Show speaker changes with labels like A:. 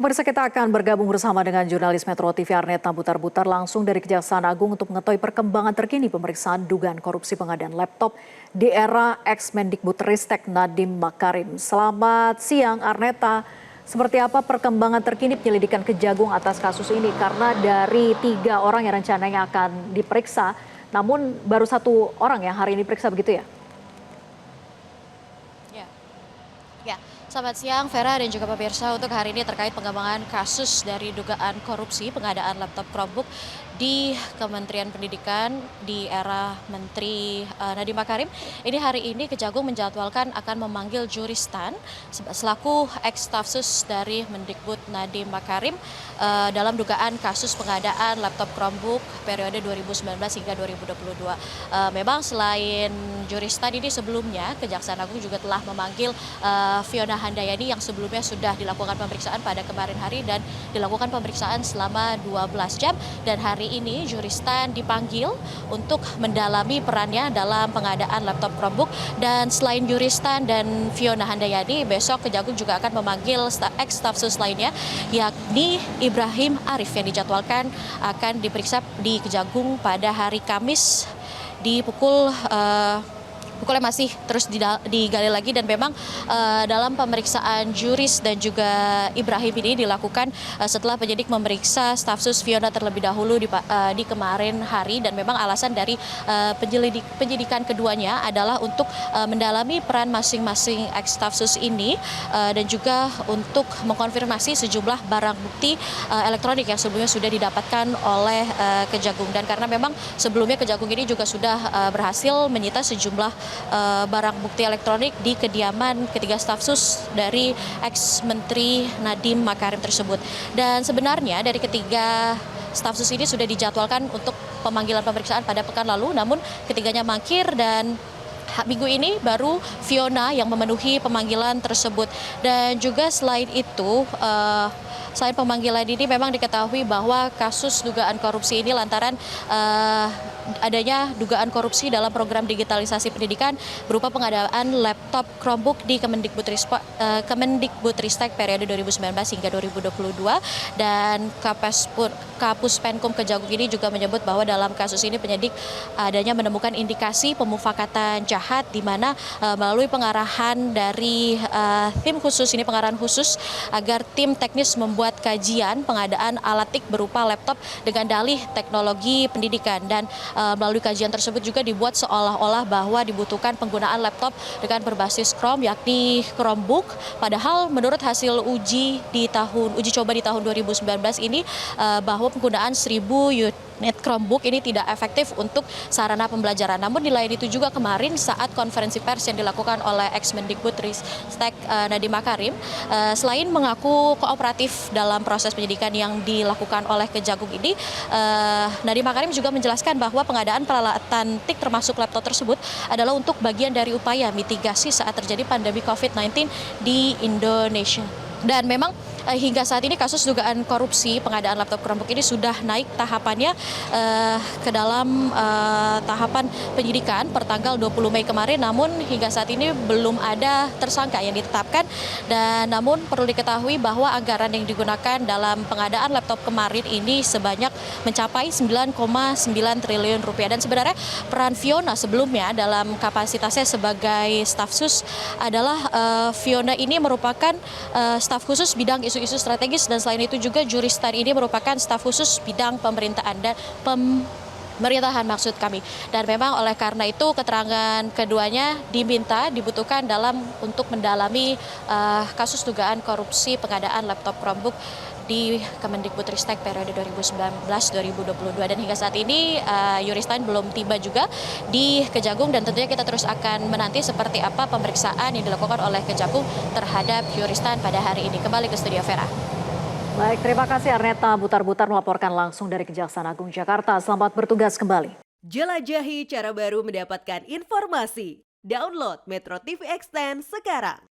A: Pemirsa, kita akan bergabung bersama dengan jurnalis Metro TV Arneta Butar-Butar langsung dari Kejaksaan Agung untuk mengetahui perkembangan terkini pemeriksaan dugaan korupsi pengadaan laptop di era ex-Mendikbudristek Nadiem Makarim. Selamat siang Arneta, seperti apa perkembangan terkini penyelidikan Kejagung atas kasus ini? Karena dari 3 orang yang rencananya akan diperiksa, namun baru 1 orang yang hari ini diperiksa, begitu ya?
B: Ya, ya. Selamat siang Vera dan juga pemirsa. Untuk hari ini terkait pengembangan kasus dari dugaan korupsi pengadaan laptop Chromebook di Kementerian Pendidikan di era Menteri Nadiem Makarim. Ini hari ini Kejagung menjadwalkan akan memanggil juristan selaku ex-stafsus dari Mendikbud Nadiem Makarim dalam dugaan kasus pengadaan laptop Chromebook periode 2019 hingga 2022. Memang selain juristan ini sebelumnya Kejaksaan Agung juga telah memanggil Fiona Handayani yang sebelumnya sudah dilakukan pemeriksaan pada kemarin hari dan dilakukan pemeriksaan selama 12 jam, dan hari ini juristan dipanggil untuk mendalami perannya dalam pengadaan laptop Chromebook. Dan selain juristan dan Fiona Handayani, besok Kejagung juga akan memanggil ex-stafsus lainnya yakni Ibrahim Arif yang dijadwalkan akan diperiksa di Kejagung pada hari Kamis di pukulnya masih terus digali lagi. Dan memang dalam pemeriksaan juris dan juga Ibrahim ini dilakukan setelah penyidik memeriksa stafsus Fiona terlebih dahulu di kemarin hari, dan memang alasan dari penyidikan keduanya adalah untuk mendalami peran masing-masing ex-stafsus ini dan juga untuk mengkonfirmasi sejumlah barang bukti elektronik yang sebelumnya sudah didapatkan oleh Kejagung. Dan karena memang sebelumnya Kejagung ini juga sudah berhasil menyita sejumlah barang bukti elektronik di kediaman ketiga stafsus dari ex-Menteri Nadiem Makarim tersebut. Dan sebenarnya dari ketiga stafsus ini sudah dijadwalkan untuk pemanggilan pemeriksaan pada pekan lalu, namun ketiganya mangkir dan minggu ini baru Fiona yang memenuhi pemanggilan tersebut. Dan juga selain itu, selain pemanggilan ini memang diketahui bahwa kasus dugaan korupsi ini lantaran adanya dugaan korupsi dalam program digitalisasi pendidikan berupa pengadaan laptop Chromebook di Kemendikbudristek periode 2019 hingga 2022. Dan Kapus Penkum Kejagung ini juga menyebut bahwa dalam kasus ini penyidik adanya menemukan indikasi pemufakatan jahat, di mana melalui pengarahan dari tim khusus ini, pengarahan khusus agar tim teknis membuat kajian pengadaan alat TIK berupa laptop dengan dalih teknologi pendidikan. Dan melalui kajian tersebut juga dibuat seolah-olah bahwa dibutuhkan penggunaan laptop dengan berbasis Chrome yakni Chromebook, padahal menurut hasil uji coba di tahun 2019 ini bahwa penggunaan 1000 unit Chromebook ini tidak efektif untuk sarana pembelajaran. Namun di lain itu juga kemarin saat konferensi pers yang dilakukan oleh ex-Mendikbudristek Nadiem Makarim, selain mengaku kooperatif dalam proses penyidikan yang dilakukan oleh Kejagung ini, Nadiem Makarim juga menjelaskan bahwa pengadaan peralatan TIK termasuk laptop tersebut adalah untuk bagian dari upaya mitigasi saat terjadi pandemi COVID-19 di Indonesia. Dan memang hingga saat ini kasus dugaan korupsi pengadaan laptop Chromebook ini sudah naik tahapannya ke dalam tahapan penyidikan per tanggal 20 Mei kemarin, namun hingga saat ini belum ada tersangka yang ditetapkan. Dan namun perlu diketahui bahwa anggaran yang digunakan dalam pengadaan laptop kemarin ini sebanyak mencapai 9,9 triliun rupiah. Dan sebenarnya peran Fiona sebelumnya dalam kapasitasnya sebagai stafsus adalah Fiona ini merupakan staf khusus bidang isu-isu strategis, dan selain itu juga juristan ini merupakan staf khusus bidang pemerintahan dan pemerintahan maksud kami. Dan memang oleh karena itu keterangan keduanya dibutuhkan untuk mendalami kasus dugaan korupsi pengadaan laptop Chromebook di Kemendikbudristek periode 2019-2022. Dan hingga saat ini juristan belum tiba juga di Kejagung, dan tentunya kita terus akan menanti seperti apa pemeriksaan yang dilakukan oleh Kejagung terhadap juristan pada hari ini. Kembali ke studio Vera.
A: Baik, terima kasih Arneta Butar-Butar melaporkan langsung dari Kejaksaan Agung Jakarta. Selamat bertugas kembali.
C: Jelajahi cara baru mendapatkan informasi. Download Metro TV Extend sekarang.